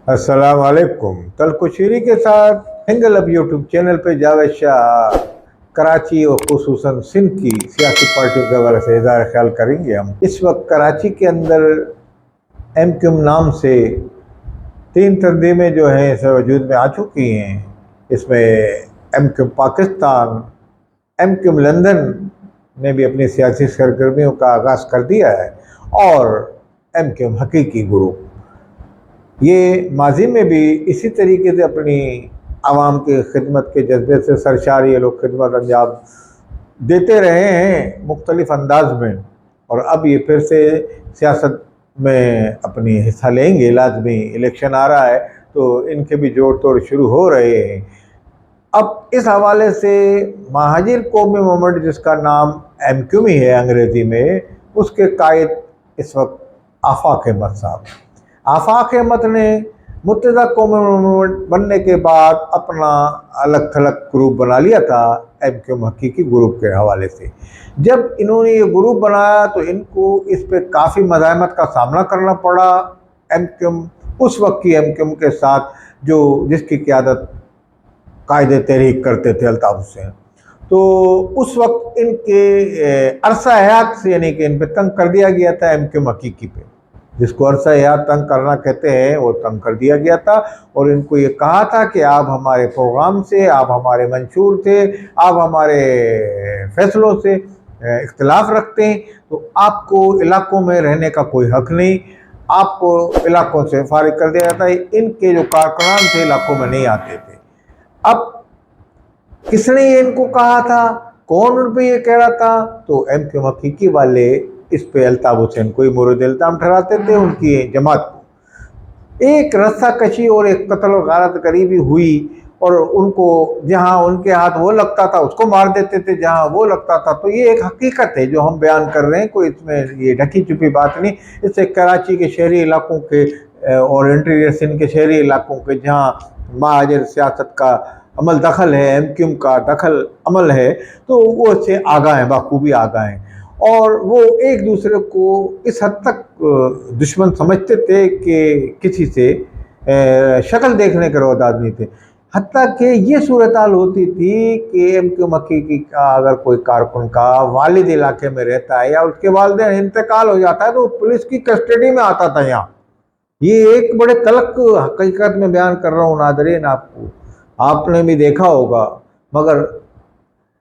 السلام علیکم۔ تلکشیری کے ساتھ ہنگل اب یوٹیوب چینل پہ جاوید شاہ کراچی اور خصوصاً سندھ کی سیاسی پارٹیوں کے حوالے سے اظہار خیال کریں گے۔ ہم اس وقت کراچی کے اندر ایم کیو ایم نام سے 3 تنظیمیں جو ہیں اس وجود میں آ چکی ہیں۔ اس میں ایم کیو ایم پاکستان، ایم کیو ایم لندن نے بھی اپنی سیاسی سرگرمیوں کا آغاز کر دیا ہے، اور ایم کیو ایم حقیقی گروپ یہ ماضی میں بھی اسی طریقے سے اپنی عوام کی خدمت کے جذبے سے سرشار یہ لوگ خدمت انجام دیتے رہے ہیں مختلف انداز میں، اور اب یہ پھر سے سیاست میں اپنی حصہ لیں گے۔ لازمی الیکشن آ رہا ہے تو ان کے بھی جوڑ توڑ شروع ہو رہے ہیں۔ اب اس حوالے سے مہاجر قومی موومنٹ، جس کا نام ایم کیو ایم ہے انگریزی میں، اس کے قائد اس وقت آفاق احمد صاحب۔ آفاق احمد نے متحدہ قومی موومنٹ بننے کے بعد اپنا الگ تھلگ گروپ بنا لیا تھا ایم کیو ایم حقیقی گروپ کے حوالے سے۔ جب انہوں نے یہ گروپ بنایا تو ان کو اس پہ کافی مزاحمت کا سامنا کرنا پڑا ایم کیو ایم، اس وقت کی ایم کیو ایم کے ساتھ، جس کی قیادت قائد تحریک کرتے تھے الطاف حسین۔ تو اس وقت ان کے عرصہ حیات سے یعنی کہ ان پہ تنگ کر دیا گیا تھا ایم کیو ایم حقیقی پہ، جس کو عرصہ حیات تنگ کرنا کہتے ہیں، وہ تنگ کر دیا گیا تھا، اور ان کو یہ کہا تھا کہ آپ ہمارے پروگرام سے، آپ ہمارے منشور سے، آپ ہمارے فیصلوں سے اختلاف رکھتے ہیں تو آپ کو علاقوں میں رہنے کا کوئی حق نہیں، آپ کو علاقوں سے فارغ کر دیا جاتا ہے۔ ان کے جو کارکنان تھے علاقوں میں نہیں آتے تھے۔ اب کس نے یہ ان کو کہا تھا، کون ان پہ یہ کہہ رہا تھا؟ تو ایم کیو ایم حقیقی والے اس پہ الطاف حسین کو ہی مورد الزام ٹھہراتے تھے، ان کی جماعت کو۔ ایک رسہ کشی اور ایک قتل و غارت قریبی ہوئی، اور ان کو جہاں ان کے ہاتھ وہ لگتا تھا اس کو مار دیتے تھے، جہاں وہ لگتا تھا۔ تو یہ ایک حقیقت ہے جو ہم بیان کر رہے ہیں، کوئی اس میں یہ ڈھکی چھپی بات نہیں۔ اس سے کراچی کے شہری علاقوں کے اور انٹیریئر سندھ کے شہری علاقوں کے جہاں مہاجر سیاست کا عمل دخل ہے، ایم کیو ایم کا دخل عمل ہے، تو وہ اس سے آگاہ ہیں، بخوبی آگاہ ہیں، اور وہ ایک دوسرے کو اس حد تک دشمن سمجھتے تھے کہ کسی سے شکل دیکھنے کے رواداد نہیں تھے۔ حتیٰ کہ یہ صورتحال ہوتی تھی کہ ایم کیو ایم حقیقی کا اگر کوئی کارکن کا والد علاقے میں رہتا ہے یا اس کے والدین انتقال ہو جاتا ہے تو وہ پولیس کی کسٹڈی میں آتا تھا یہاں۔ یہ ایک بڑے تلخ حقیقت میں بیان کر رہا ہوں ناظرین، آپ نے بھی دیکھا ہوگا، مگر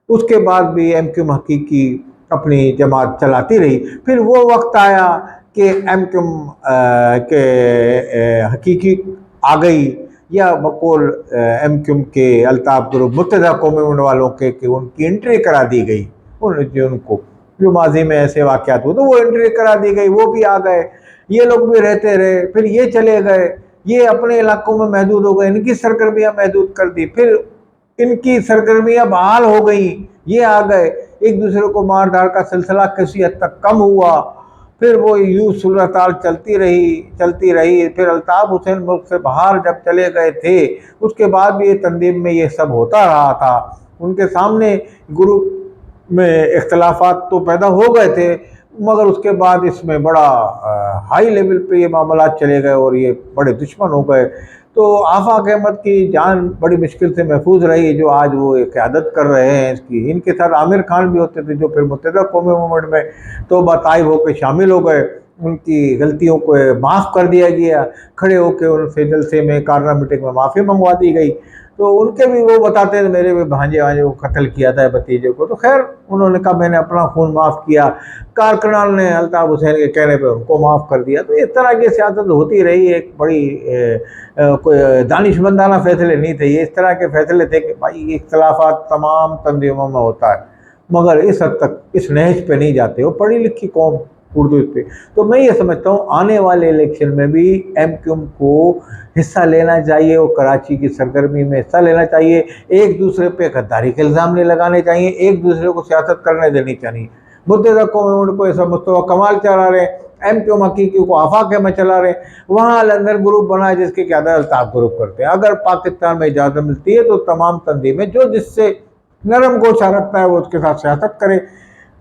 اس کے بعد بھی ایم کیو ایم حقیقی اپنی جماعت چلاتی رہی۔ پھر وہ وقت آیا کہ ایم کیو ایم کے حقیقی آ گئی، یا بقول ایم کیو ایم کے الطاف گروپ متحدہ قومی والوں کے کہ ان کی انٹری کرا دی گئی، ان کو جو ماضی میں ایسے واقعات ہوئے تو وہ انٹری کرا دی گئی، وہ بھی آ گئے، یہ لوگ بھی رہتے رہے، پھر یہ چلے گئے، یہ اپنے علاقوں میں محدود ہو گئے، ان کی سرگرمیاں محدود کر دی، پھر ان کی سرگرمیاں بحال ہو گئیں، یہ آ گئے، ایک دوسرے کو مار دھاڑ کا سلسلہ کسی حد تک کم ہوا، پھر وہ یوں صورتحال چلتی رہی۔ پھر الطاف حسین ملک سے باہر جب چلے گئے تھے، اس کے بعد بھی یہ تنظیم میں یہ سب ہوتا رہا تھا۔ ان کے سامنے گروپ میں اختلافات تو پیدا ہو گئے تھے، مگر اس کے بعد اس میں بڑا ہائی لیول پہ یہ معاملات چلے گئے اور یہ بڑے دشمن ہو گئے۔ تو آفاق احمد کی جان بڑی مشکل سے محفوظ رہی، جو آج وہ قیادت کر رہے ہیں اس کی۔ ان کے ساتھ عامر خان بھی ہوتے تھے جو پھر متحدہ قومی موومنٹ میں توبہ طائب ہو کے شامل ہو گئے، ان کی غلطیوں کو معاف کر دیا گیا، کھڑے ہو کے ان سے جلسے میں کارنر میٹنگ میں معافی منگوا دی گئی۔ تو ان کے بھی وہ بتاتے ہیں میرے بھی بھانجے کو قتل کیا تھا بھتیجے کو، تو خیر انہوں نے کہا میں نے اپنا خون معاف کیا، کارکنان نے الطاف حسین کے کہنے پہ ان کو معاف کر دیا۔ تو اس طرح کی سیاست ہوتی رہی، ایک بڑی کوئی دانشمندانہ فیصلے نہیں تھے، یہ اس طرح کے فیصلے تھے کہ بھائی اختلافات تمام تنظیموں میں ہوتا ہے، مگر اس حد تک اس نہج پہ نہیں جاتے، وہ پڑھی لکھی قوم اردو اس پہ۔ تو میں یہ سمجھتا ہوں آنے والے الیکشن میں بھی ایم کیو ایم کو حصہ لینا چاہیے، اور کراچی کی سرگرمی میں حصہ لینا چاہیے، ایک دوسرے پہ غداری کے الزام نہیں لگانے چاہیے، ایک دوسرے کو سیاست کرنے دینی چاہیے۔ متحدہ قومی کو ایسا مصطفیٰ کمال چلا رہے ہیں، ایم کیو ایم حقیقی کو آفاق میں چلا رہے ہیں، وہاں لندن گروپ بنا ہے جس کی قیادت الطاف گروپ کرتے ہیں۔ اگر پاکستان میں اجازت ملتی ہے تو تمام تنظیمیں جو جس سے نرم گوشہ رکھتا ہے وہ اس کے ساتھ سیاست کرے،